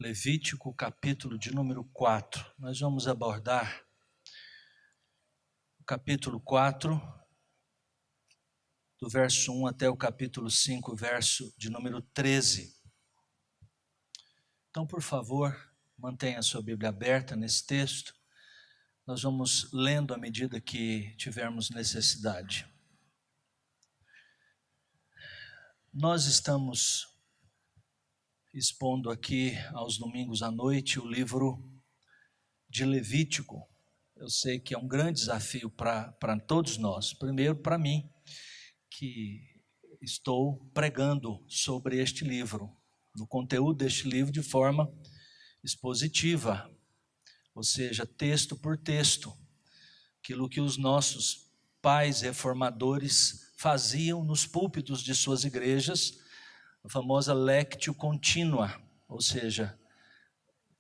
Levítico, capítulo de número 4. Nós vamos abordar o capítulo 4, do verso 1 até o capítulo 5, verso de número 13. Então, por favor, mantenha a sua Bíblia aberta nesse texto. Nós vamos lendo à medida que tivermos necessidade. Nós estamos expondo aqui aos domingos à noite o livro de Levítico. Eu sei que é um grande desafio para todos nós. Primeiro para mim, que estou pregando sobre este livro, no conteúdo deste livro de forma expositiva, ou seja, texto por texto, aquilo que os nossos pais reformadores faziam nos púlpitos de suas igrejas, a famosa lectio continua, ou seja,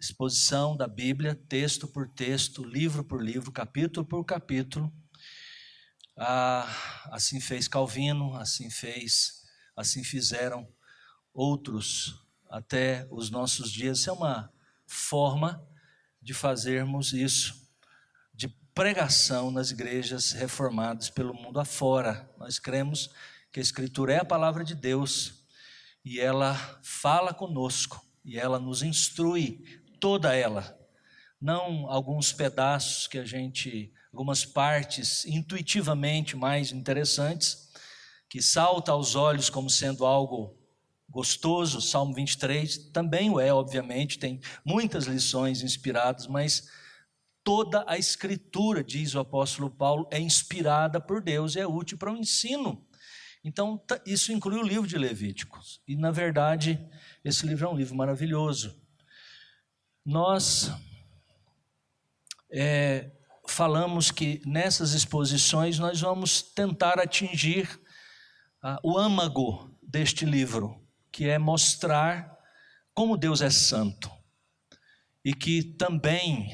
exposição da Bíblia, texto por texto, livro por livro, capítulo por capítulo. Assim fez Calvino, assim fizeram outros até os nossos dias. Isso é uma forma de fazermos isso, de pregação nas igrejas reformadas pelo mundo afora. Nós cremos que a Escritura é a palavra de Deus, e ela fala conosco, e ela nos instrui, toda ela, não alguns pedaços que algumas partes intuitivamente mais interessantes, que salta aos olhos como sendo algo gostoso. Salmo 23 também o é, obviamente, tem muitas lições inspiradas, mas toda a Escritura, diz o apóstolo Paulo, é inspirada por Deus e é útil para o ensino. Então, isso inclui o livro de Levíticos. E, na verdade, esse livro é um livro maravilhoso. Nós falamos que nessas exposições nós vamos tentar atingir o âmago deste livro, que é mostrar como Deus é santo. E que também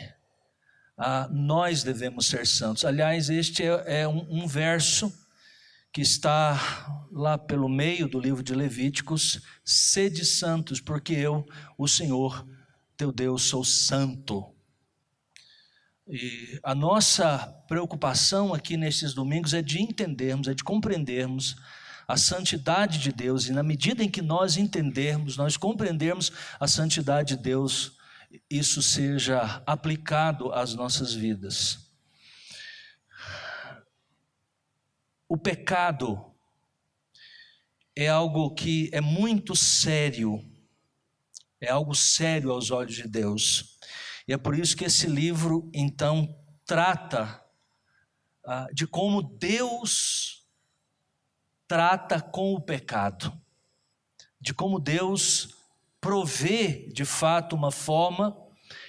nós devemos ser santos. Aliás, este é um verso que está lá pelo meio do livro de Levíticos: sede santos, porque eu, o Senhor, teu Deus, sou santo. E a nossa preocupação aqui nesses domingos é de entendermos, é de compreendermos a santidade de Deus, e na medida em que nós entendermos, nós compreendermos a santidade de Deus, isso seja aplicado às nossas vidas. O pecado é algo que é muito sério, é algo sério aos olhos de Deus. E é por isso que esse livro, então, trata de como Deus trata com o pecado, de como Deus provê, de fato, uma forma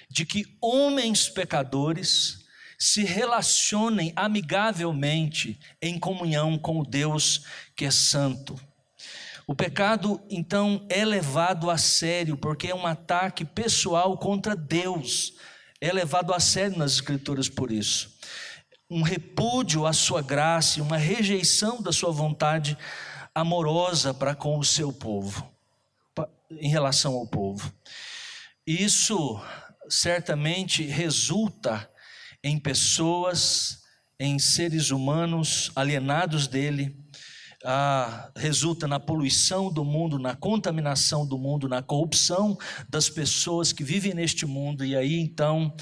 de que homens pecadores se relacionem amigavelmente em comunhão com o Deus que é santo. O pecado, então, é levado a sério, porque é um ataque pessoal contra Deus. É levado a sério nas Escrituras por isso. Um repúdio à sua graça, uma rejeição da sua vontade amorosa para com o seu povo, em relação ao povo. Isso certamente resulta em pessoas, em seres humanos alienados dele, resulta na poluição do mundo, na contaminação do mundo, na corrupção das pessoas que vivem neste mundo. E aí então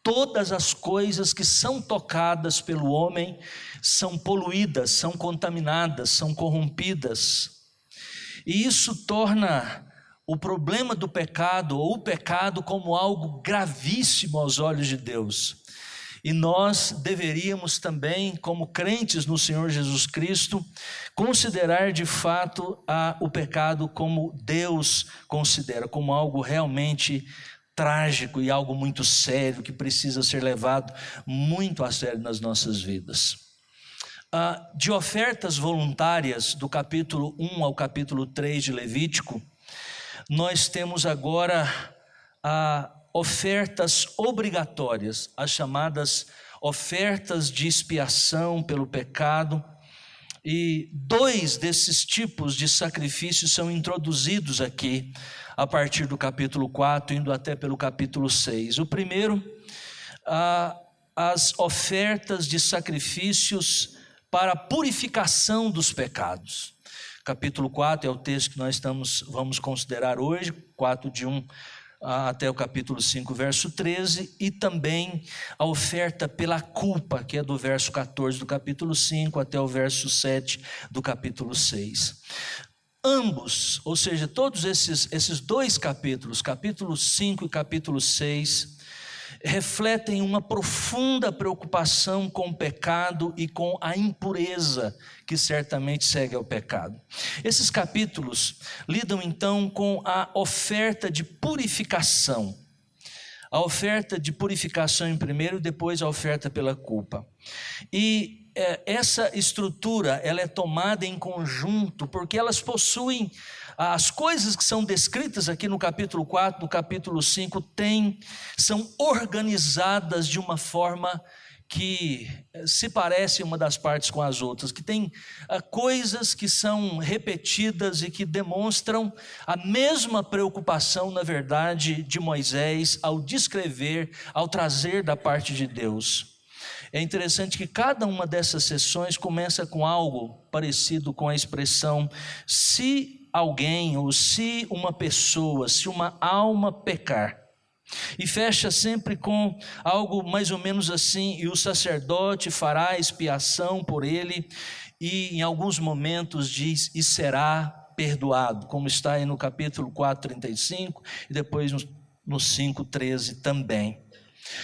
todas as coisas que são tocadas pelo homem são poluídas, são contaminadas, são corrompidas. E isso torna o problema do pecado, ou o pecado, como algo gravíssimo aos olhos de Deus. E nós deveríamos também, como crentes no Senhor Jesus Cristo, considerar de fato o pecado como Deus considera, como algo realmente trágico e algo muito sério, que precisa ser levado muito a sério nas nossas vidas. De ofertas voluntárias, do capítulo 1 ao capítulo 3 de Levítico, nós temos agora ofertas obrigatórias, as chamadas ofertas de expiação pelo pecado, E 2 desses tipos de sacrifícios são introduzidos aqui, a partir do capítulo 4, indo até pelo capítulo 6. O primeiro, as ofertas de sacrifícios para a purificação dos pecados. Capítulo 4 é o texto que nós vamos considerar hoje, 4 de 1 até o capítulo 5, verso 13, e também a oferta pela culpa, que é do verso 14 do capítulo 5 até o verso 7 do capítulo 6. Ambos, ou seja, todos esses 2 capítulos, capítulo 5 e capítulo 6, refletem uma profunda preocupação com o pecado e com a impureza que certamente segue ao pecado. Esses capítulos lidam então com a oferta de purificação. A oferta de purificação em primeiro, depois a oferta pela culpa. E essa estrutura, ela é tomada em conjunto, porque elas possuem as coisas que são descritas aqui no capítulo 4, no capítulo 5, são organizadas de uma forma que se parece uma das partes com as outras, que tem coisas que são repetidas e que demonstram a mesma preocupação, na verdade, de Moisés ao descrever, ao trazer da parte de Deus. É interessante que cada uma dessas sessões começa com algo parecido com a expressão: se alguém, ou se uma pessoa, se uma alma pecar, e fecha sempre com algo mais ou menos assim: e o sacerdote fará expiação por ele, e em alguns momentos diz: e será perdoado, como está aí no capítulo 4:35 e depois no 5:13 também.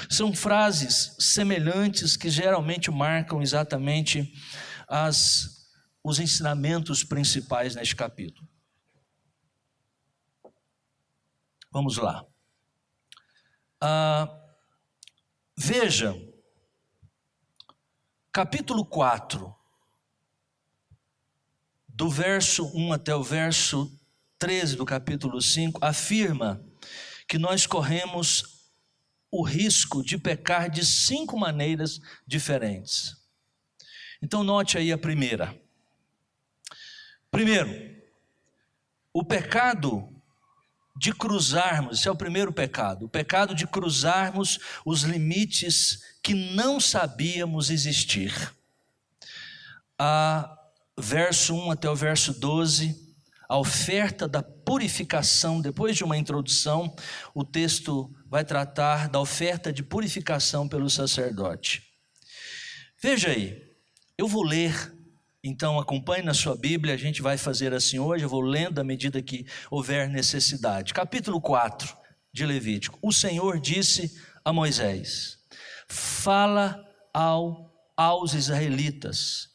São frases semelhantes que geralmente marcam exatamente os ensinamentos principais neste capítulo. Vamos lá. Veja, capítulo 4, do verso 1 até o verso 13 do capítulo 5, afirma que nós corremos o risco de pecar de 5 maneiras diferentes. Então note aí a primeira. Primeiro, o pecado de cruzarmos, esse é o primeiro pecado, o pecado de cruzarmos os limites que não sabíamos existir. Verso 1 até o verso 12, a oferta da purificação. Depois de uma introdução, o texto vai tratar da oferta de purificação pelo sacerdote. Veja aí, eu vou ler, então acompanhe na sua Bíblia, a gente vai fazer assim hoje, eu vou lendo à medida que houver necessidade. Capítulo 4 de Levítico. O Senhor disse a Moisés: fala aos israelitas: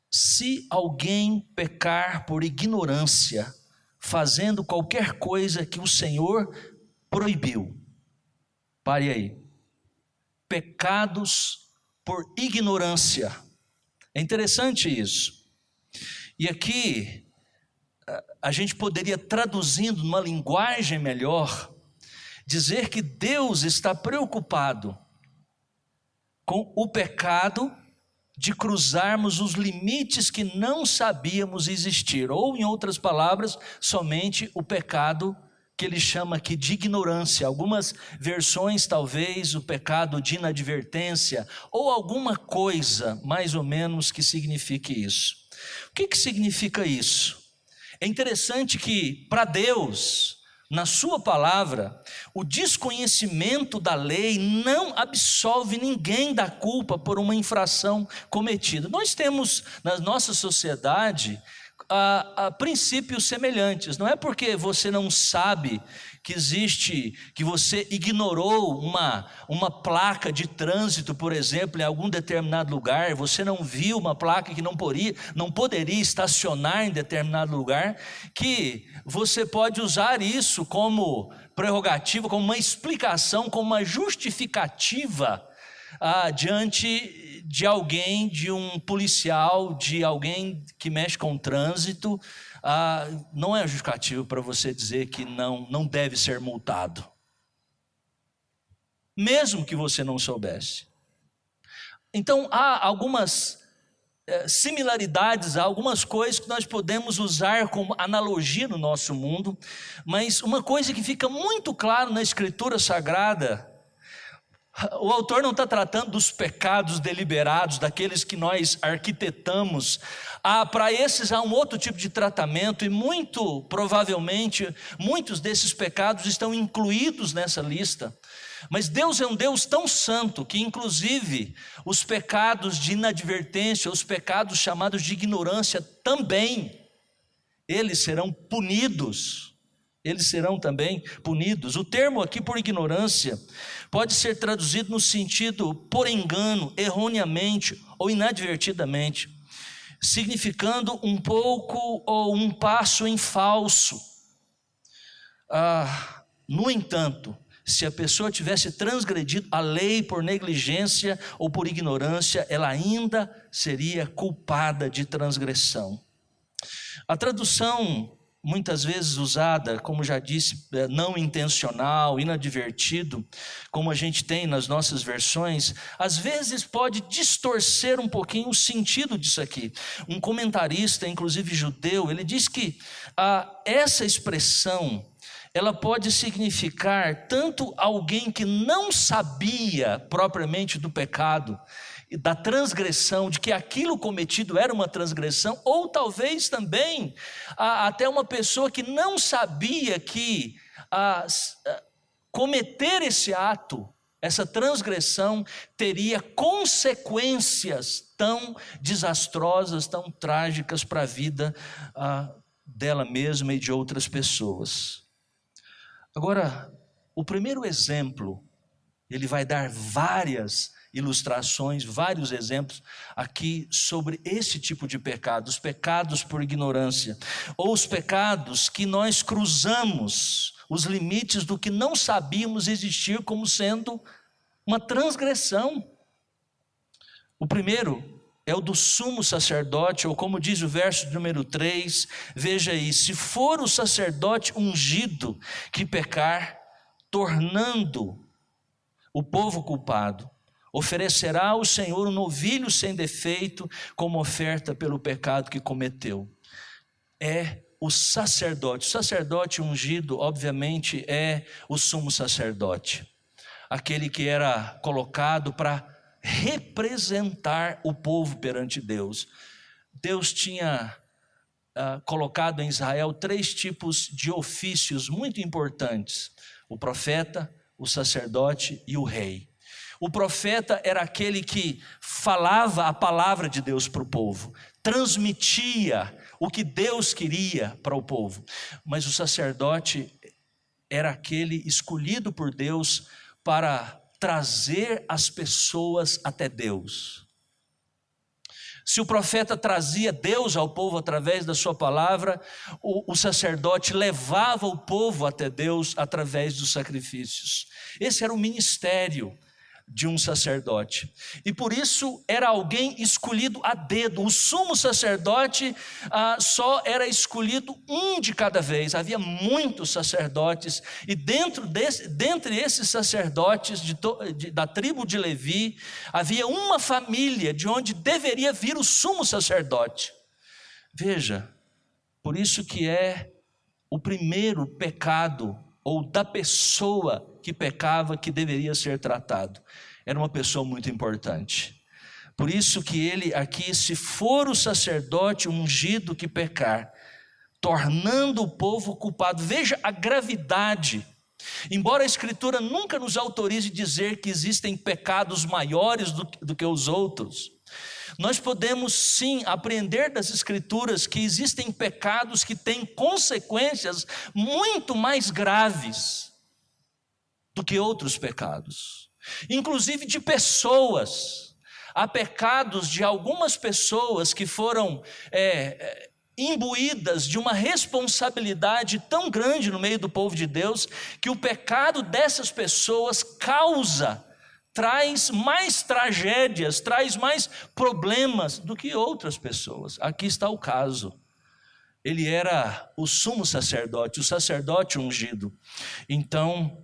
se alguém pecar por ignorância, fazendo qualquer coisa que o Senhor proibiu. Pare aí. Pecados por ignorância. É interessante isso. E aqui, a gente poderia, traduzindo numa linguagem melhor, dizer que Deus está preocupado com o pecado de cruzarmos os limites que não sabíamos existir, ou em outras palavras, somente o pecado que ele chama aqui de ignorância. Algumas versões talvez o pecado de inadvertência, ou alguma coisa mais ou menos que signifique isso. O que significa isso? É interessante que para Deus, na sua palavra, o desconhecimento da lei não absolve ninguém da culpa por uma infração cometida. Nós temos na nossa sociedade princípios semelhantes. Não é porque você não sabe que existe, que você ignorou uma placa de trânsito, por exemplo, em algum determinado lugar, você não viu uma placa que não poderia estacionar em determinado lugar, que você pode usar isso como prerrogativa, como uma explicação, como uma justificativa diante de alguém, de um policial, de alguém que mexe com o trânsito. Não é justificativo para você dizer que não deve ser multado, mesmo que você não soubesse. Então há algumas similaridades, há algumas coisas que nós podemos usar como analogia no nosso mundo, mas uma coisa que fica muito claro na Escritura Sagrada, o autor não está tratando dos pecados deliberados, daqueles que nós arquitetamos. Para esses há um outro tipo de tratamento, e muito provavelmente muitos desses pecados estão incluídos nessa lista. Mas Deus é um Deus tão santo que inclusive os pecados de inadvertência, os pecados chamados de ignorância também, eles serão punidos. Eles serão também punidos. O termo aqui por ignorância pode ser traduzido no sentido por engano, erroneamente ou inadvertidamente, significando um pouco ou um passo em falso. No entanto, se a pessoa tivesse transgredido a lei por negligência ou por ignorância, ela ainda seria culpada de transgressão. A tradução muitas vezes usada, como já disse, não intencional, inadvertido, como a gente tem nas nossas versões, às vezes pode distorcer um pouquinho o sentido disso aqui. Um comentarista, inclusive judeu, ele diz que essa expressão, ela pode significar tanto alguém que não sabia propriamente do pecado, da transgressão, de que aquilo cometido era uma transgressão, ou talvez também até uma pessoa que não sabia que cometer esse ato, essa transgressão, teria consequências tão desastrosas, tão trágicas para a vida dela mesma e de outras pessoas. Agora, o primeiro exemplo, ele vai dar várias ilustrações, vários exemplos aqui sobre esse tipo de pecado, os pecados por ignorância, ou os pecados que nós cruzamos os limites do que não sabíamos existir como sendo uma transgressão. O primeiro é o do sumo sacerdote, ou como diz o verso número 3, veja aí: se for o sacerdote ungido que pecar, tornando o povo culpado, oferecerá ao Senhor um novilho sem defeito como oferta pelo pecado que cometeu. É o sacerdote ungido, obviamente, é o sumo sacerdote, aquele que era colocado para representar o povo perante Deus. Deus tinha colocado em Israel 3 tipos de ofícios muito importantes: o profeta, o sacerdote e o rei. O profeta era aquele que falava a palavra de Deus para o povo, transmitia o que Deus queria para o povo. Mas o sacerdote era aquele escolhido por Deus para trazer as pessoas até Deus. Se o profeta trazia Deus ao povo através da sua palavra, o sacerdote levava o povo até Deus através dos sacrifícios. Esse era o ministério de um sacerdote, e por isso era alguém escolhido a dedo. O sumo sacerdote só era escolhido um de cada vez. Havia muitos sacerdotes, e dentre esses sacerdotes da tribo de Levi, havia uma família de onde deveria vir o sumo sacerdote. Veja, por isso que é o primeiro pecado, ou da pessoa que pecava, que deveria ser tratado. Era uma pessoa muito importante. Por isso que ele aqui: se for o sacerdote ungido que pecar, tornando o povo culpado. Veja a gravidade. Embora a Escritura nunca nos autorize dizer que existem pecados maiores do que os outros, nós podemos sim aprender das Escrituras que existem pecados que têm consequências muito mais graves do que outros pecados, inclusive de pessoas. Há pecados de algumas pessoas que foram imbuídas de uma responsabilidade tão grande no meio do povo de Deus, que o pecado dessas pessoas traz mais tragédias, traz mais problemas do que outras pessoas. Aqui está o caso. Ele era o sumo sacerdote, o sacerdote ungido. Então,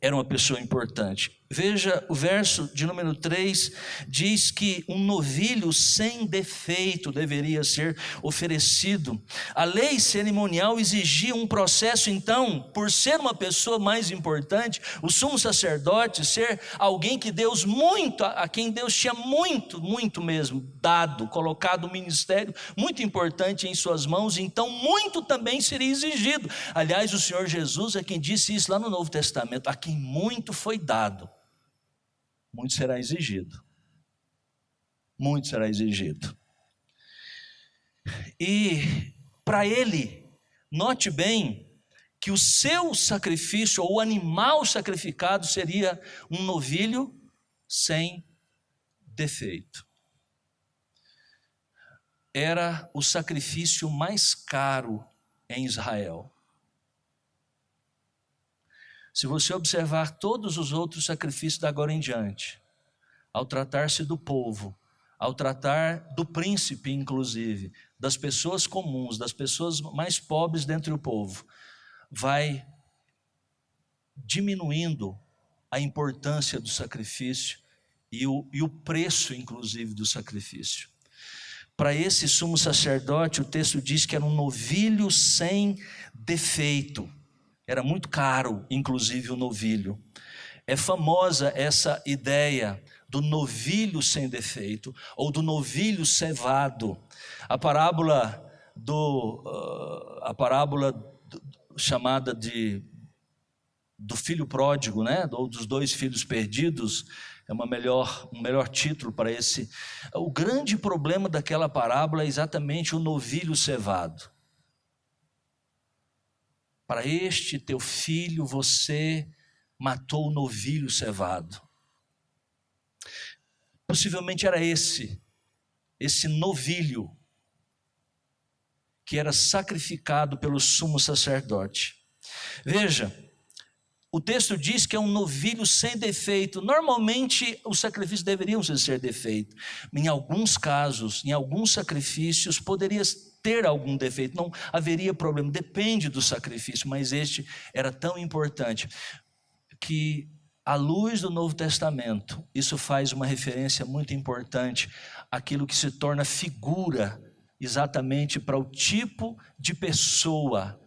era uma pessoa importante. Veja o verso de número 3, diz que um novilho sem defeito deveria ser oferecido. A lei cerimonial exigia um processo, então, por ser uma pessoa mais importante, o sumo sacerdote ser alguém que Deus muito, a quem Deus tinha muito mesmo dado, colocado um ministério muito importante em suas mãos, então muito também seria exigido. Aliás, o Senhor Jesus é quem disse isso lá no Novo Testamento: a quem muito foi dado, muito será exigido. Muito será exigido. E para ele, note bem que o seu sacrifício, ou o animal sacrificado, seria um novilho sem defeito. Era o sacrifício mais caro em Israel. Se você observar todos os outros sacrifícios da agora em diante, ao tratar-se do povo, ao tratar do príncipe inclusive, das pessoas comuns, das pessoas mais pobres dentre o povo, vai diminuindo a importância do sacrifício e o preço inclusive do sacrifício. Para esse sumo sacerdote, o texto diz que era um novilho sem defeito. Era muito caro, inclusive, o novilho. É famosa essa ideia do novilho sem defeito, ou do novilho cevado. A parábola chamada do filho pródigo, né? Ou dos 2 filhos perdidos, é um melhor título para esse. O grande problema daquela parábola é exatamente o novilho cevado. Para este teu filho você matou o novilho cevado. Possivelmente era esse novilho que era sacrificado pelo sumo sacerdote. Veja, o texto diz que é um novilho sem defeito. Normalmente os sacrifícios deveriam ser defeito. Em alguns casos, em alguns sacrifícios, poderia ter algum defeito, não haveria problema, depende do sacrifício, mas este era tão importante que, à luz do Novo Testamento, isso faz uma referência muito importante àquilo que se torna figura exatamente para o tipo de pessoa,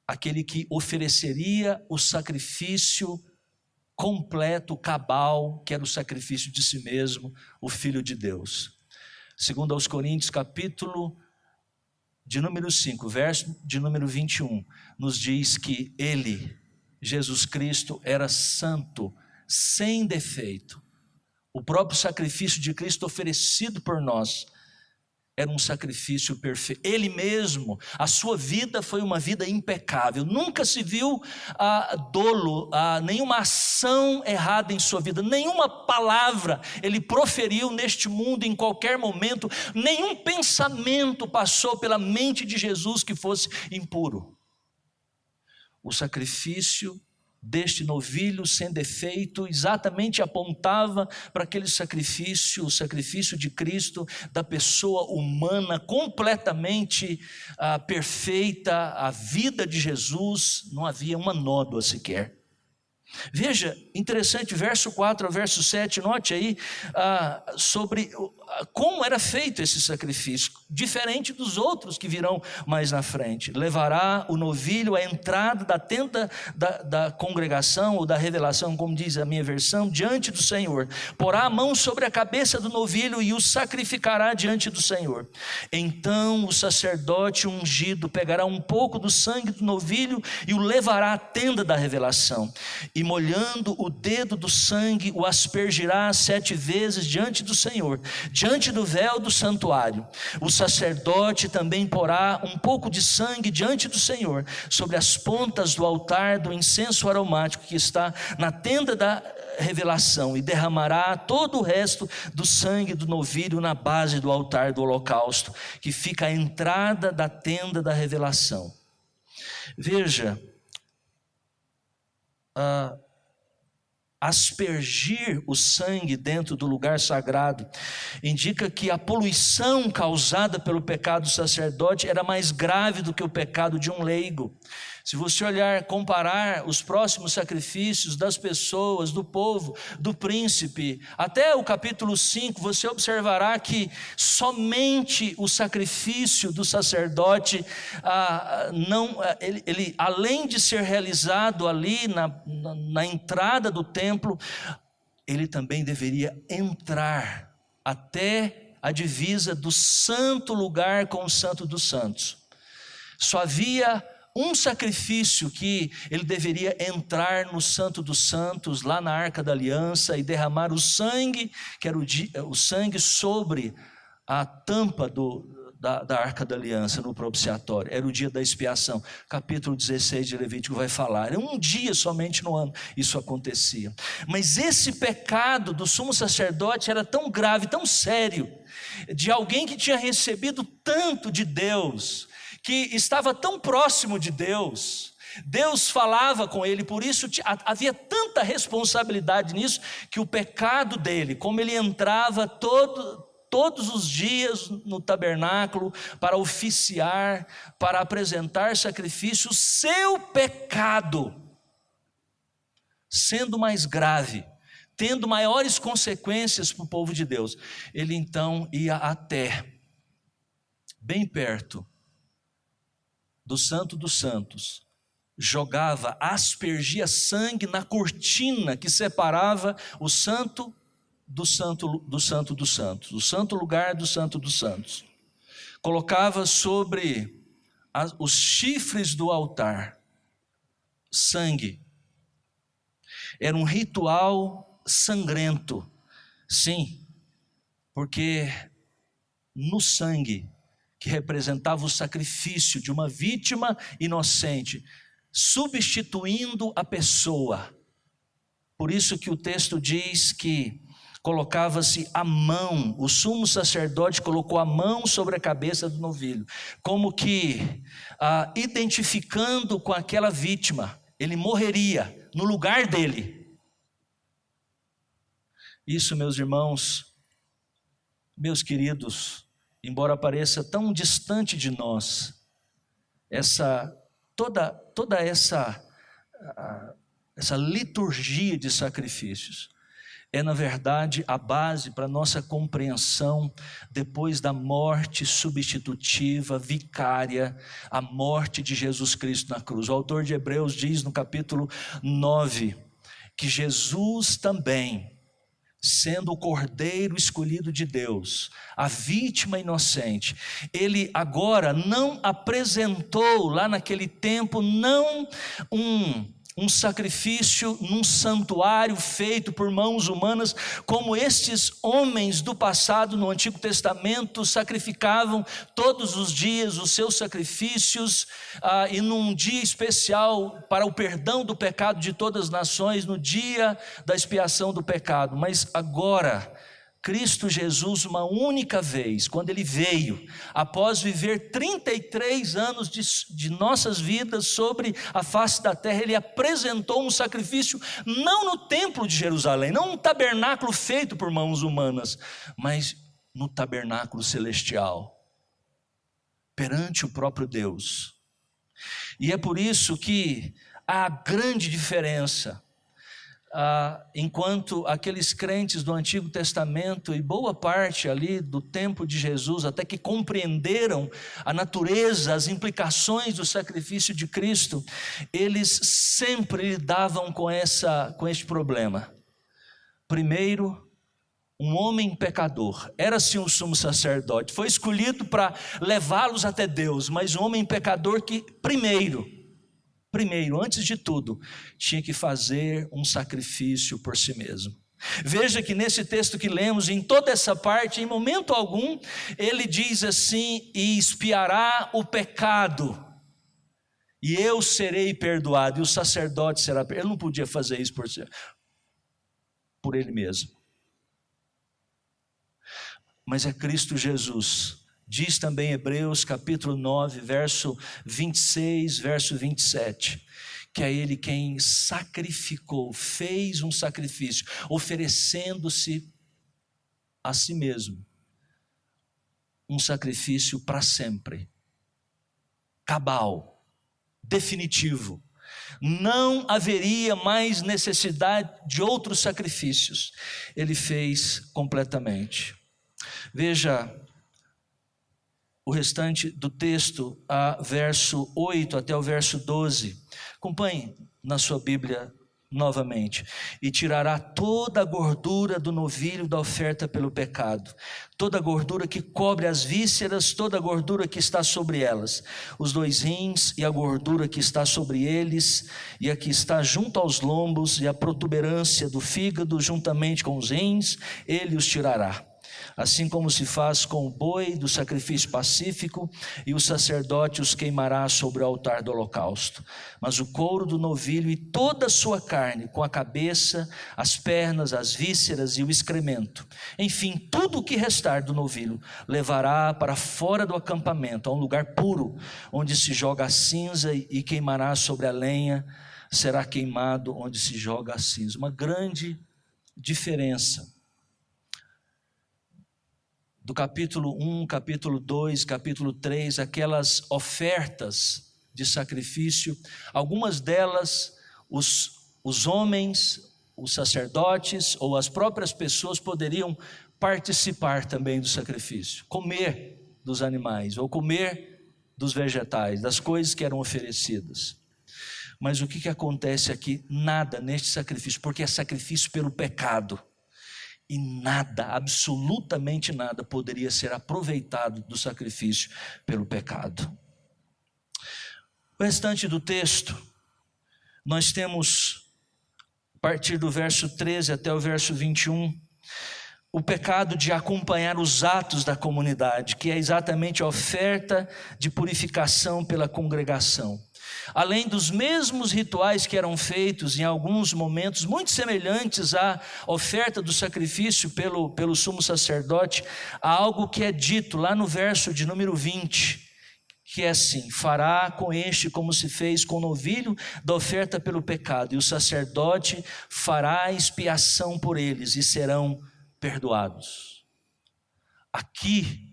aquele que ofereceria o sacrifício completo, cabal, que era o sacrifício de si mesmo, o Filho de Deus. Segundo aos Coríntios, capítulo de número 5, verso de número 21, nos diz que ele, Jesus Cristo, era santo, sem defeito. O próprio sacrifício de Cristo oferecido por nós era um sacrifício perfeito. Ele mesmo, a sua vida foi uma vida impecável. Nunca se viu dolo, nenhuma ação errada em sua vida. Nenhuma palavra ele proferiu neste mundo em qualquer momento. Nenhum pensamento passou pela mente de Jesus que fosse impuro. O sacrifício deste novilho sem defeito exatamente apontava para aquele sacrifício, o sacrifício de Cristo, da pessoa humana completamente perfeita. A vida de Jesus não havia uma nódoa sequer. Veja, interessante, verso 4 ao verso 7, note aí sobre como era feito esse sacrifício, diferente dos outros que virão mais na frente. Levará o novilho à entrada da tenda da congregação, ou da revelação, como diz a minha versão, diante do Senhor. Porá a mão sobre a cabeça do novilho e o sacrificará diante do Senhor. Então o sacerdote ungido pegará um pouco do sangue do novilho e o levará à tenda da revelação. E molhando o dedo do sangue, o aspergirá 7 vezes diante do Senhor, diante do véu do santuário. O sacerdote também porá um pouco de sangue diante do Senhor, sobre as pontas do altar do incenso aromático que está na tenda da revelação, e derramará todo o resto do sangue do novilho na base do altar do holocausto, que fica à entrada da tenda da revelação. Veja, aspergir o sangue dentro do lugar sagrado indica que a poluição causada pelo pecado do sacerdote era mais grave do que o pecado de um leigo. Se você olhar, comparar os próximos sacrifícios das pessoas, do povo, do príncipe, até o capítulo 5, você observará que somente o sacrifício do sacerdote, ele além de ser realizado ali na entrada do templo, ele também deveria entrar até a divisa do santo lugar com o santo dos santos. Só havia um sacrifício que ele deveria entrar no santo dos santos, lá na Arca da Aliança, e derramar o sangue, que era o sangue sobre a tampa da Arca da Aliança, no propiciatório. Era o dia da expiação. Capítulo 16 de Levítico vai falar. Era um dia somente no ano isso acontecia. Mas esse pecado do sumo sacerdote era tão grave, tão sério, de alguém que tinha recebido tanto de Deus, que estava tão próximo de Deus, Deus falava com ele, por isso havia tanta responsabilidade nisso, que o pecado dele, como ele entrava todos os dias no tabernáculo para oficiar, para apresentar sacrifício, o seu pecado, sendo mais grave, tendo maiores consequências para o povo de Deus, ele então ia até, bem perto do Santo dos Santos, aspergia sangue na cortina que separava o santo do santo dos santos, o santo lugar do santo dos santos. Colocava sobre os chifres do altar sangue. Era um ritual sangrento, sim, porque no sangue, que representava o sacrifício de uma vítima inocente, substituindo a pessoa. Por isso que o texto diz que colocava-se a mão, o sumo sacerdote colocou a mão sobre a cabeça do novilho, como que identificando com aquela vítima, ele morreria no lugar dele. Isso, meus irmãos, meus queridos, embora pareça tão distante de nós, toda essa liturgia de sacrifícios é, na verdade, a base para a nossa compreensão depois da morte substitutiva, vicária, a morte de Jesus Cristo na cruz. O autor de Hebreus diz no capítulo 9 que Jesus também, sendo o cordeiro escolhido de Deus, a vítima inocente, ele agora não apresentou lá naquele tempo, não um sacrifício num santuário feito por mãos humanas, como estes homens do passado no Antigo Testamento sacrificavam todos os dias os seus sacrifícios, e num dia especial para o perdão do pecado de todas as nações, no dia da expiação do pecado. Mas agora, Cristo Jesus, uma única vez, quando ele veio, após viver 33 anos de nossas vidas sobre a face da terra, ele apresentou um sacrifício, não no templo de Jerusalém, não um tabernáculo feito por mãos humanas, mas no tabernáculo celestial, perante o próprio Deus. E é por isso que há grande diferença. Enquanto aqueles crentes do Antigo Testamento e boa parte ali do tempo de Jesus, até que compreenderam a natureza, as implicações do sacrifício de Cristo, eles sempre lidavam com este problema. Primeiro, um homem pecador, era sim um sumo sacerdote, foi escolhido para levá-los até Deus, mas um homem pecador que primeiro, antes de tudo, tinha que fazer um sacrifício por si mesmo. Veja que nesse texto que lemos, em toda essa parte, em momento algum, ele diz assim: e expiará o pecado, e eu serei perdoado, e o sacerdote será perdoado. Ele não podia fazer isso por ele mesmo. Mas é Cristo Jesus. Diz também Hebreus capítulo 9, verso 26, verso 27, que é ele quem sacrificou, fez um sacrifício, oferecendo-se a si mesmo, um sacrifício para sempre, cabal, definitivo. Não haveria mais necessidade de outros sacrifícios. Ele fez completamente. Veja o restante do texto, verso 8 até o verso 12. Acompanhe na sua Bíblia novamente. E tirará toda a gordura do novilho da oferta pelo pecado, toda a gordura que cobre as vísceras, toda a gordura que está sobre elas, os 2 rins e a gordura que está sobre eles, e a que está junto aos lombos, e a protuberância do fígado juntamente com os rins, ele os tirará. Assim como se faz com o boi do sacrifício pacífico, e o sacerdote os queimará sobre o altar do holocausto. Mas o couro do novilho e toda a sua carne, com a cabeça, as pernas, as vísceras e o excremento, enfim, tudo o que restar do novilho, levará para fora do acampamento, a um lugar puro, onde se joga a cinza, e queimará sobre a lenha, será queimado onde se joga a cinza. Uma grande diferença do capítulo 1, capítulo 2, capítulo 3, aquelas ofertas de sacrifício, algumas delas os homens, os sacerdotes ou as próprias pessoas poderiam participar também do sacrifício, comer dos animais ou comer dos vegetais, das coisas que eram oferecidas. Mas o que acontece aqui? Nada neste sacrifício, porque é sacrifício pelo pecado. E nada, absolutamente nada, poderia ser aproveitado do sacrifício pelo pecado. O restante do texto, nós temos, a partir do verso 13 até o verso 21, o pecado de acompanhar os atos da comunidade, que é exatamente a oferta de purificação pela congregação. Além dos mesmos rituais que eram feitos em alguns momentos muito semelhantes à oferta do sacrifício pelo sumo sacerdote, há algo que é dito lá no verso de número 20, que é assim: fará com este como se fez com o novilho da oferta pelo pecado, e o sacerdote fará expiação por eles e serão perdoados. Aqui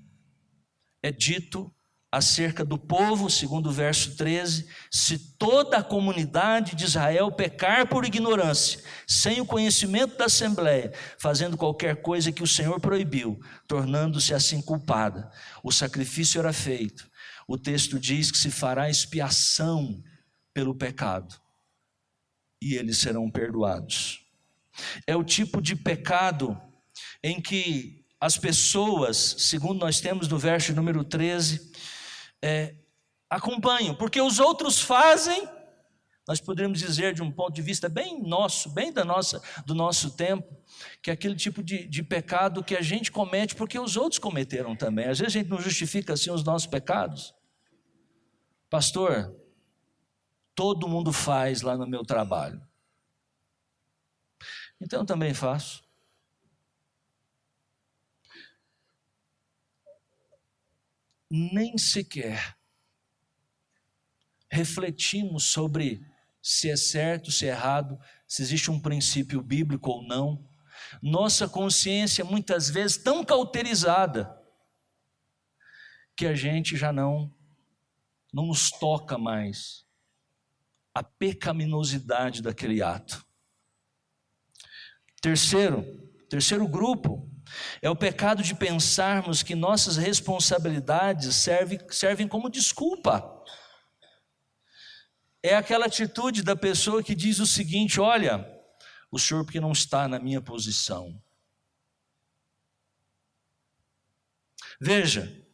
é dito acerca do povo, segundo o verso 13, se toda a comunidade de Israel pecar por ignorância, sem o conhecimento da Assembleia, fazendo qualquer coisa que o Senhor proibiu, tornando-se assim culpada, o sacrifício era feito. O texto diz que se fará expiação pelo pecado, e eles serão perdoados. É o tipo de pecado em que as pessoas, segundo nós temos no verso número 13, acompanham, porque os outros fazem, nós poderíamos dizer de um ponto de vista bem nosso, bem do nosso tempo, que é aquele tipo de pecado que a gente comete porque os outros cometeram também. Às vezes a gente não justifica assim os nossos pecados. Pastor, todo mundo faz lá no meu trabalho, então eu também faço. Nem sequer refletimos sobre se é certo, se é errado, se existe um princípio bíblico ou não. Nossa consciência muitas vezes tão cauterizada que a gente já não nos toca mais a pecaminosidade daquele ato. Terceiro grupo é o pecado de pensarmos que nossas responsabilidades servem como desculpa. É aquela atitude da pessoa que diz o seguinte: olha, o senhor porque não está na minha posição. Veja,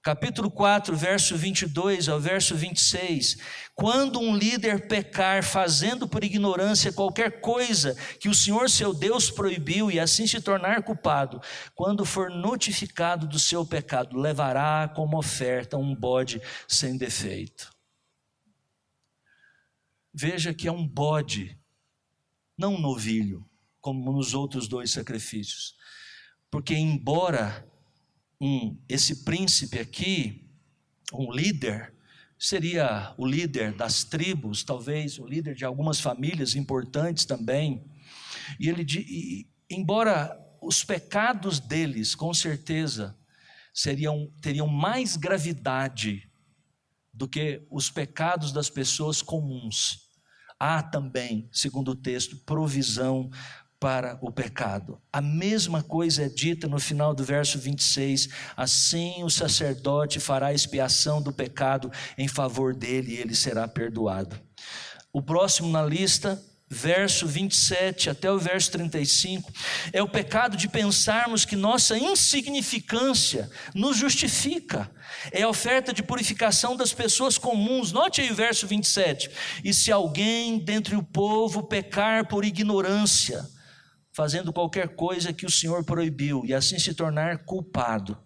capítulo 4, verso 22 ao verso 26, quando um líder pecar fazendo por ignorância qualquer coisa que o Senhor seu Deus proibiu e assim se tornar culpado, quando for notificado do seu pecado, levará como oferta um bode sem defeito. Veja que é um bode, não um novilho, como nos outros 2 sacrifícios, porque embora esse príncipe aqui, um líder, seria o líder das tribos, talvez o líder de algumas famílias importantes também, embora os pecados deles com certeza teriam mais gravidade do que os pecados das pessoas comuns. Há também, segundo o texto, provisão para o pecado. A mesma coisa é dita no final do verso 26, assim o sacerdote fará expiação do pecado em favor dele e ele será perdoado. O próximo na lista, verso 27 até o verso 35, é o pecado de pensarmos que nossa insignificância nos justifica. É a oferta de purificação das pessoas comuns. Note aí o verso 27. E se alguém dentre o povo pecar por ignorância, fazendo qualquer coisa que o Senhor proibiu, e assim se tornar culpado,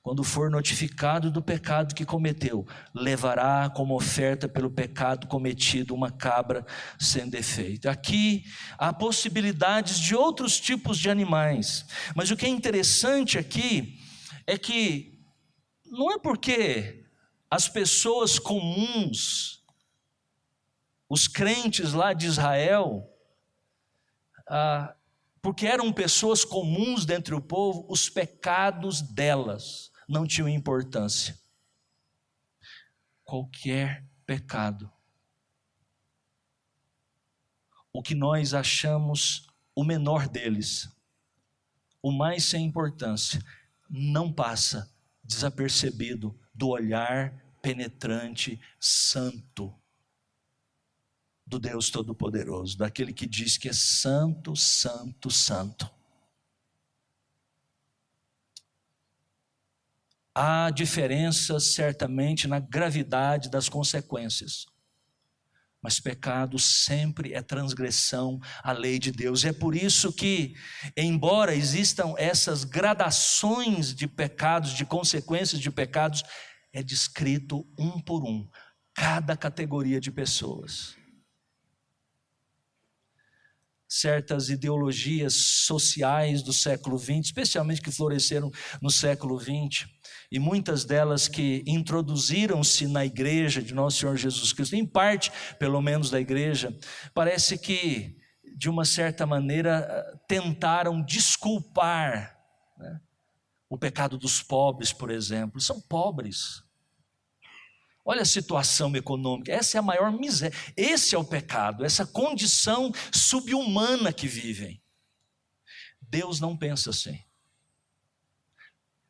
quando for notificado do pecado que cometeu, levará como oferta pelo pecado cometido uma cabra sem defeito. Aqui há possibilidades de outros tipos de animais, mas o que é interessante aqui é que não é porque as pessoas comuns, os crentes lá de Israel, porque eram pessoas comuns dentre o povo, os pecados delas não tinham importância. Qualquer pecado, o que nós achamos o menor deles, o mais sem importância, não passa desapercebido do olhar penetrante, santo, do Deus Todo-Poderoso, daquele que diz que é santo, santo, santo. Há diferença certamente na gravidade das consequências, mas pecado sempre é transgressão à lei de Deus. É por isso que, embora existam essas gradações de pecados, de consequências de pecados, é descrito um por um, cada categoria de pessoas. Certas ideologias sociais do século XX, especialmente que floresceram no século XX, e muitas delas que introduziram-se na igreja de Nosso Senhor Jesus Cristo, em parte, pelo menos da igreja, parece que, de uma certa maneira, tentaram desculpar, né, o pecado dos pobres, por exemplo. São pobres. Olha a situação econômica, essa é a maior miséria, esse é o pecado, essa condição subhumana que vivem. Deus não pensa assim.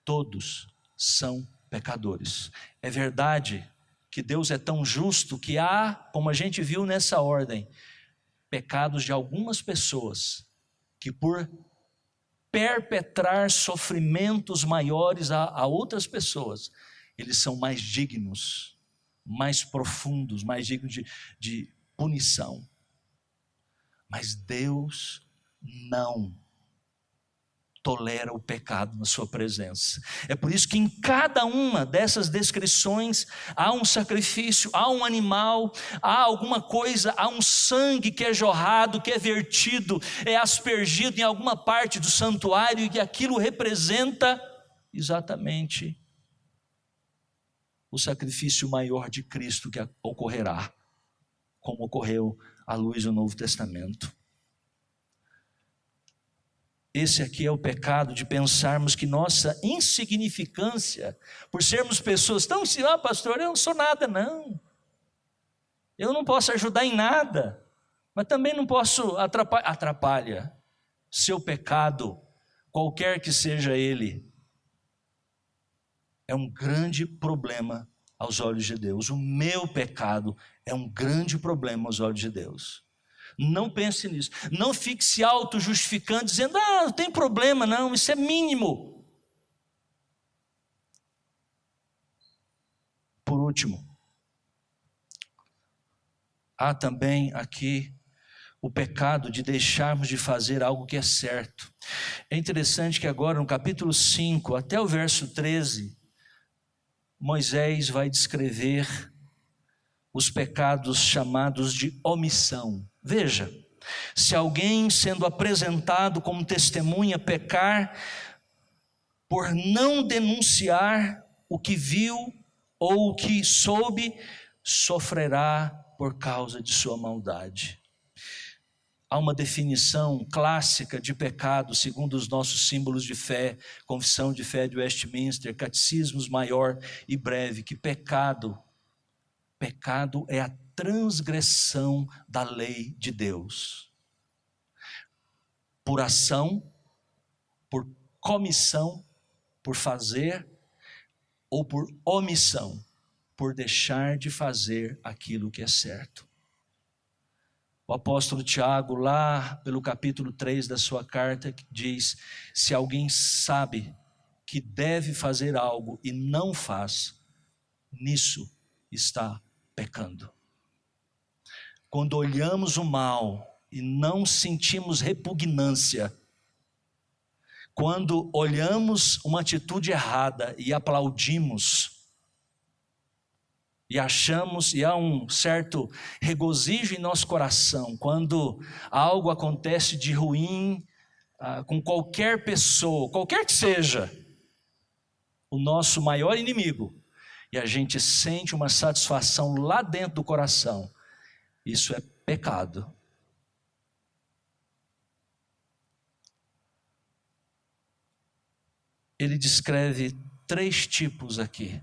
Todos são pecadores. É verdade que Deus é tão justo que há, como a gente viu nessa ordem, pecados de algumas pessoas que por perpetrar sofrimentos maiores a outras pessoas, eles são mais dignos, mais profundos, mais dignos de punição. Mas Deus não tolera o pecado na sua presença. É por isso que em cada uma dessas descrições há um sacrifício, há um animal, há alguma coisa, há um sangue que é jorrado, que é vertido, é aspergido em alguma parte do santuário, e aquilo representa exatamente o sacrifício maior de Cristo que ocorrerá, como ocorreu à luz do Novo Testamento. Esse aqui é o pecado de pensarmos que nossa insignificância, por sermos pessoas tão assim, pastor, eu não sou nada não, eu não posso ajudar em nada, mas também não posso atrapalha. Seu pecado, qualquer que seja ele, é um grande problema aos olhos de Deus. O meu pecado é um grande problema aos olhos de Deus. Não pense nisso, não fique se auto-justificando, dizendo, não tem problema não, isso é mínimo. Por último, há também aqui o pecado de deixarmos de fazer algo que é certo. É interessante que agora no capítulo 5 até o verso 13, Moisés vai descrever os pecados chamados de omissão. Veja, se alguém sendo apresentado como testemunha pecar por não denunciar o que viu ou o que soube, sofrerá por causa de sua maldade. Há uma definição clássica de pecado, segundo os nossos símbolos de fé, Confissão de Fé de Westminster, Catecismos Maior e Breve, que pecado Pecado é a transgressão da lei de Deus. Por ação, por comissão, por fazer, ou por omissão, por deixar de fazer aquilo que é certo. O apóstolo Tiago, lá pelo capítulo 3 da sua carta, diz: se alguém sabe que deve fazer algo e não faz, nisso está pecando. Quando olhamos o mal e não sentimos repugnância, quando olhamos uma atitude errada e aplaudimos, e achamos, e há um certo regozijo em nosso coração, quando algo acontece de ruim com qualquer pessoa, qualquer que seja, o nosso maior inimigo, e a gente sente uma satisfação lá dentro do coração, isso é pecado. Ele descreve 3 tipos aqui.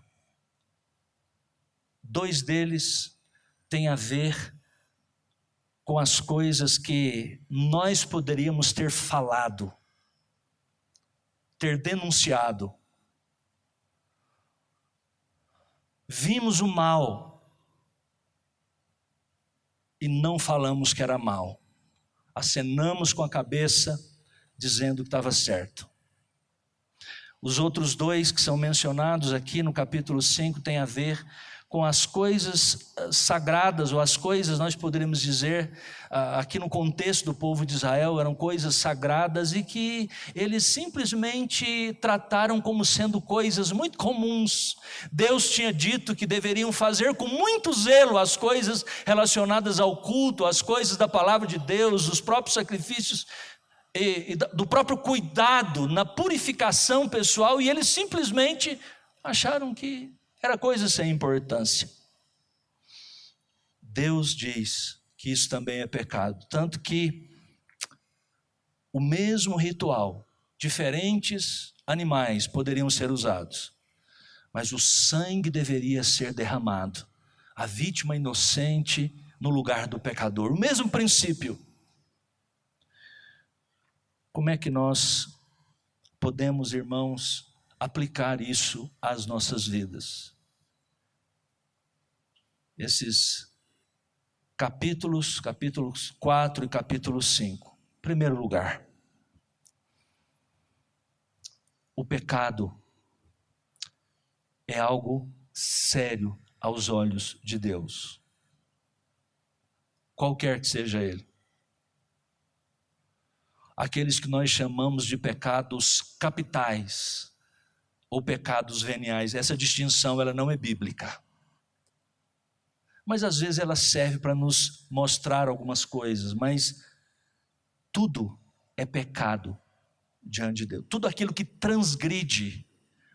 2 deles têm a ver com as coisas que nós poderíamos ter falado, ter denunciado. Vimos o mal e não falamos que era mal. Acenamos com a cabeça dizendo que estava certo. Os outros 2 que são mencionados aqui no capítulo 5 têm a ver com as coisas sagradas, ou as coisas, nós poderíamos dizer, aqui no contexto do povo de Israel, eram coisas sagradas e que eles simplesmente trataram como sendo coisas muito comuns. Deus tinha dito que deveriam fazer com muito zelo as coisas relacionadas ao culto, as coisas da palavra de Deus, os próprios sacrifícios, e do próprio cuidado na purificação pessoal, e eles simplesmente acharam que era coisa sem importância. Deus diz que isso também é pecado, tanto que o mesmo ritual, diferentes animais poderiam ser usados, mas o sangue deveria ser derramado, a vítima inocente no lugar do pecador, o mesmo princípio. Como é que nós podemos, irmãos, aplicar isso às nossas vidas? Esses capítulos 4 e capítulo 5. Em primeiro lugar, o pecado é algo sério aos olhos de Deus, qualquer que seja ele. Aqueles que nós chamamos de pecados capitais ou pecados veniais, essa distinção ela não é bíblica, mas às vezes ela serve para nos mostrar algumas coisas, mas tudo é pecado diante de Deus, tudo aquilo que transgride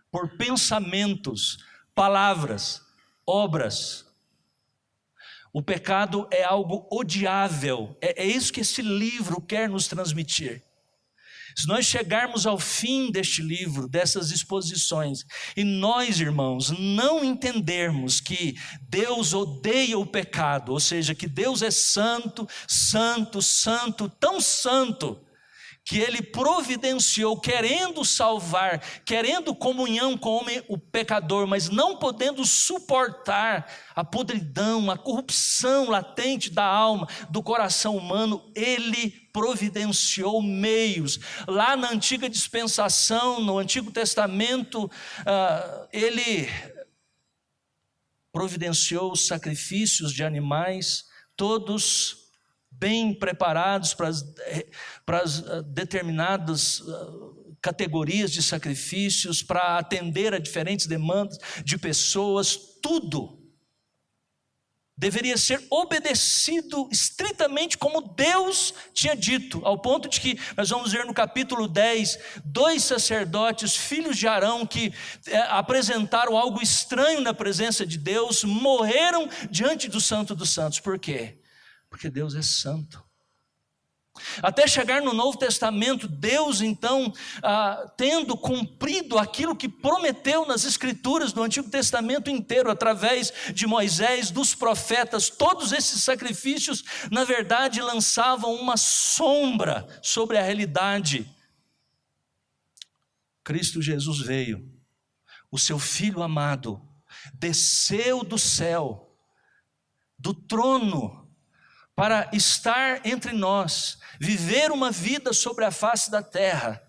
por pensamentos, palavras, obras. O pecado é algo odiável, é isso que esse livro quer nos transmitir. Se nós chegarmos ao fim deste livro, dessas exposições, e nós, irmãos, não entendermos que Deus odeia o pecado, ou seja, que Deus é santo, santo, santo, tão santo, que Ele providenciou, querendo salvar, querendo comunhão com o pecador, mas não podendo suportar a podridão, a corrupção latente da alma, do coração humano, Ele providenciou meios. Lá na antiga dispensação, no Antigo Testamento, Ele providenciou sacrifícios de animais, todos bem preparados para as determinadas categorias de sacrifícios, para atender a diferentes demandas de pessoas. Tudo deveria ser obedecido estritamente como Deus tinha dito, ao ponto de que nós vamos ver no capítulo 10, 2 sacerdotes, filhos de Arão, que apresentaram algo estranho na presença de Deus, morreram diante do Santo dos Santos. Por quê? Porque Deus é santo. Até chegar no Novo Testamento, Deus então, tendo cumprido aquilo que prometeu nas Escrituras do Antigo Testamento inteiro, através de Moisés, dos profetas, todos esses sacrifícios, na verdade, lançavam uma sombra sobre a realidade. Cristo Jesus veio, o seu Filho amado, desceu do céu, do trono, para estar entre nós, viver uma vida sobre a face da terra.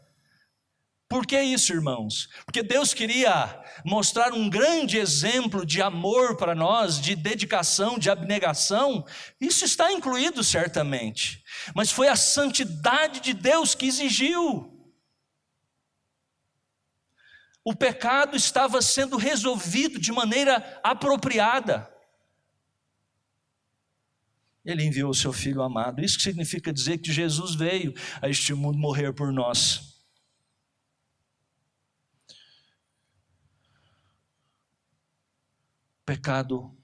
Por que isso, irmãos? Porque Deus queria mostrar um grande exemplo de amor para nós, de dedicação, de abnegação. Isso está incluído certamente, mas foi a santidade de Deus que exigiu. O pecado estava sendo resolvido de maneira apropriada. Ele enviou o seu Filho amado. Isso significa dizer que Jesus veio a este mundo morrer por nós. O pecado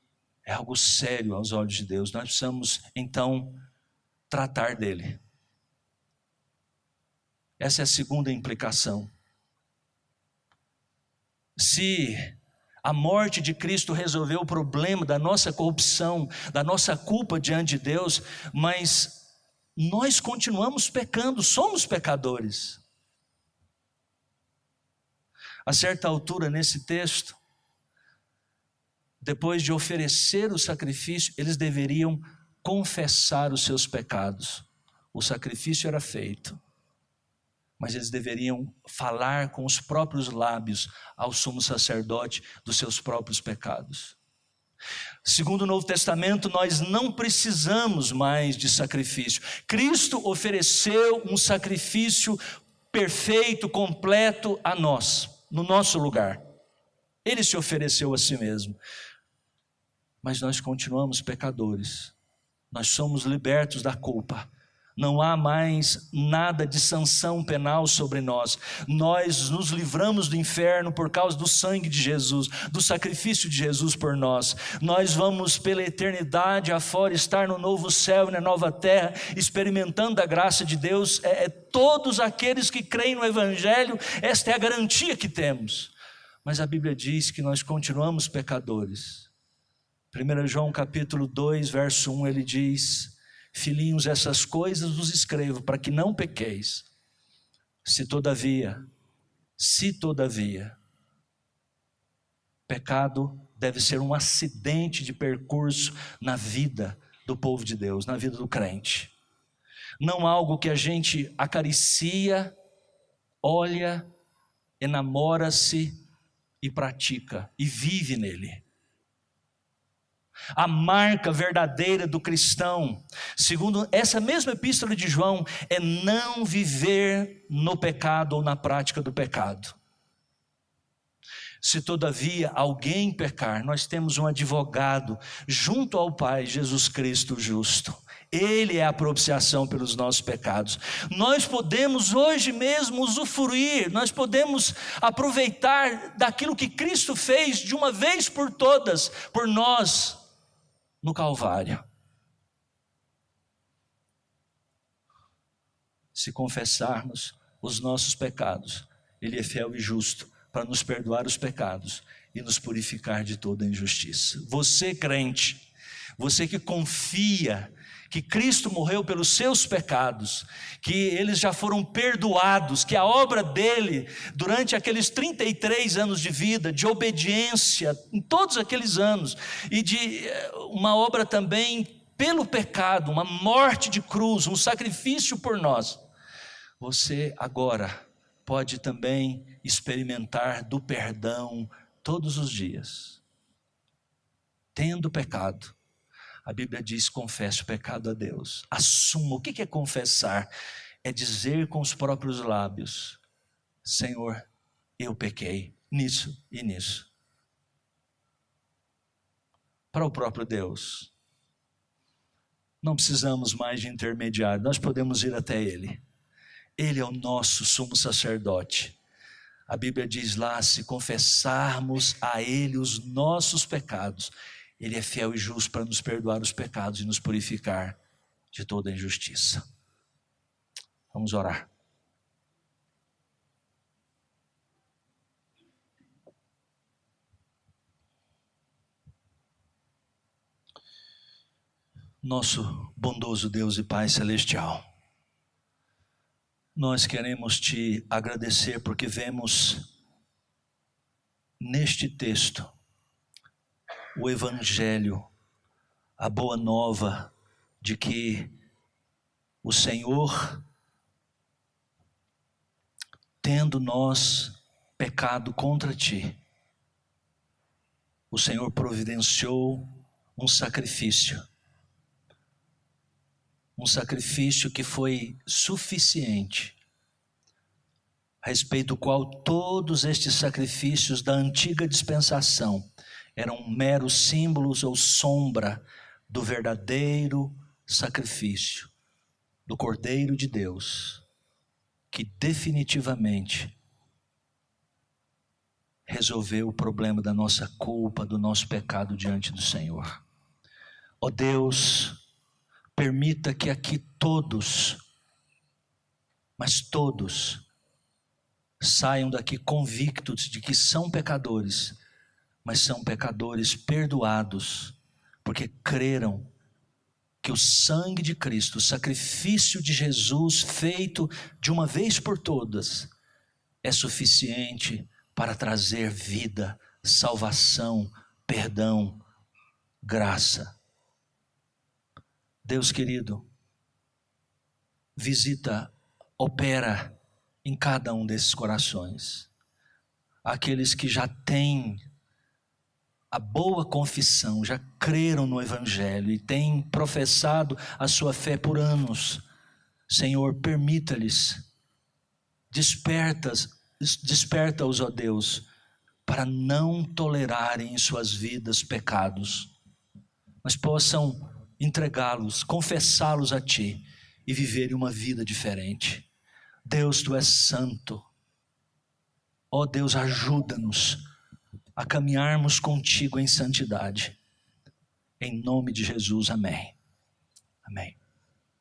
é algo sério aos olhos de Deus. Nós precisamos, então, tratar dele. Essa é a segunda implicação. Se a morte de Cristo resolveu o problema da nossa corrupção, da nossa culpa diante de Deus, mas nós continuamos pecando, somos pecadores. A certa altura nesse texto, depois de oferecer o sacrifício, eles deveriam confessar os seus pecados. O sacrifício era feito, mas eles deveriam falar com os próprios lábios ao sumo sacerdote dos seus próprios pecados. Segundo o Novo Testamento, nós não precisamos mais de sacrifício. Cristo ofereceu um sacrifício perfeito, completo a nós, no nosso lugar. Ele se ofereceu a si mesmo. Mas nós continuamos pecadores. Nós somos libertos da culpa. Não há mais nada de sanção penal sobre nós. Nós nos livramos do inferno por causa do sangue de Jesus, do sacrifício de Jesus por nós. Nós vamos pela eternidade afora estar no novo céu e na nova terra, experimentando a graça de Deus. Todos aqueles que creem no Evangelho, esta é a garantia que temos. Mas a Bíblia diz que nós continuamos pecadores. 1 João capítulo 2, verso 1, ele diz: filhinhos, essas coisas vos escrevo para que não pequeis. Se todavia, pecado deve ser um acidente de percurso na vida do povo de Deus, na vida do crente. Não algo que a gente acaricia, olha, enamora-se e pratica e vive nele. A marca verdadeira do cristão, segundo essa mesma epístola de João, é não viver no pecado ou na prática do pecado. Se todavia alguém pecar, nós temos um advogado junto ao Pai, Jesus Cristo justo. Ele é a propiciação pelos nossos pecados. Nós podemos hoje mesmo usufruir, nós podemos aproveitar daquilo que Cristo fez de uma vez por todas, por nós, no Calvário. Se confessarmos os nossos pecados, Ele é fiel e justo para nos perdoar os pecados e nos purificar de toda injustiça. Você crente, você que confia que Cristo morreu pelos seus pecados, que eles já foram perdoados, que a obra dele, durante aqueles 33 anos de vida, de obediência, em todos aqueles anos, e de uma obra também pelo pecado, uma morte de cruz, um sacrifício por nós, você agora pode também experimentar do perdão todos os dias. Tendo pecado, a Bíblia diz: confesse o pecado a Deus, assuma. O que é confessar? É dizer com os próprios lábios: Senhor, eu pequei nisso e nisso. Para o próprio Deus, não precisamos mais de intermediário, nós podemos ir até Ele. Ele é o nosso sumo sacerdote. A Bíblia diz lá: se confessarmos a Ele os nossos pecados, Ele é fiel e justo para nos perdoar os pecados e nos purificar de toda injustiça. Vamos orar. Nosso bondoso Deus e Pai Celestial, nós queremos te agradecer porque vemos neste texto o Evangelho, a boa nova de que o Senhor, tendo nós pecado contra ti, o Senhor providenciou um sacrifício que foi suficiente, a respeito do qual todos estes sacrifícios da antiga dispensação eram meros símbolos ou sombra do verdadeiro sacrifício, do Cordeiro de Deus, que definitivamente resolveu o problema da nossa culpa, do nosso pecado diante do Senhor. Ó Deus, permita que aqui todos, mas todos, saiam daqui convictos de que são pecadores, mas são pecadores perdoados, porque creram que o sangue de Cristo, o sacrifício de Jesus feito de uma vez por todas, é suficiente para trazer vida, salvação, perdão, graça. Deus querido, visita, opera em cada um desses corações. Aqueles que já têm a boa confissão, já creram no Evangelho e têm professado a sua fé por anos. Senhor, permita-lhes, desperta-os, ó Deus, para não tolerarem em suas vidas pecados, mas possam entregá-los, confessá-los a Ti e viverem uma vida diferente. Deus, Tu és santo. Ó Deus, ajuda-nos a caminharmos contigo em santidade. Em nome de Jesus, amém. Amém.